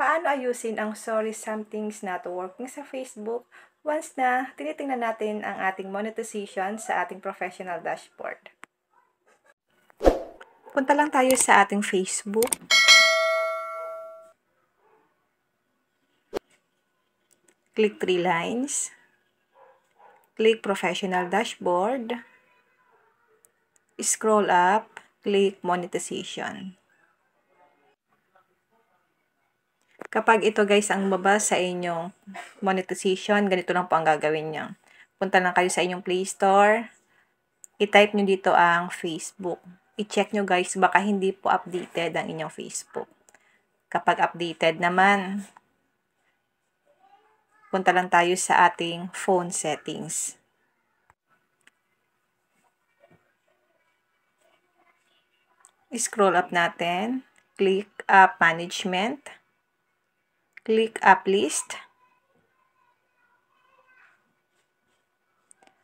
Paano ayusin ang sorry something's not working sa Facebook once na tinitingnan natin ang ating monetization sa ating professional dashboard? Punta lang tayo sa ating Facebook. Click 3 lines. Click professional dashboard. Scroll up. Click monetization. Kapag ito guys ang baba sa inyong monetization, ganito lang po ang gagawin nyo. Punta lang kayo sa inyong Play Store. I-type nyo dito ang Facebook. I-check nyo guys, baka hindi po updated ang inyong Facebook. Kapag updated naman, punta lang tayo sa ating phone settings. Scroll up natin. Click App Management. Click App List.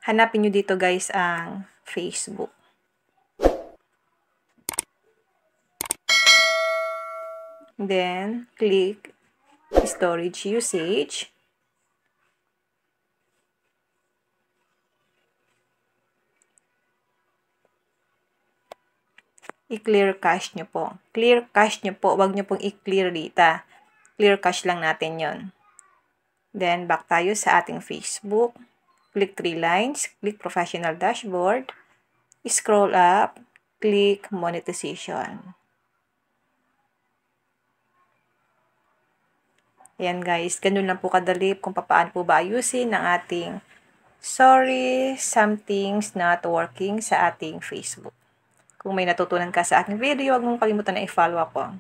Hanapin nyo dito guys ang Facebook. Then, click Storage Usage. I-clear cache nyo po. Clear cache nyo po. Huwag nyo pong i-clear data. Clear cache lang natin yon. Then, back tayo sa ating Facebook. Click 3 lines. Click Professional Dashboard. Scroll up. Click Monetization. Ayan guys. Ganun lang po kadali kung paano po ba ayusin ang ating sorry, something's not working sa ating Facebook. Kung may natutunan ka sa aking video, huwag mong kalimutan na i-follow ako.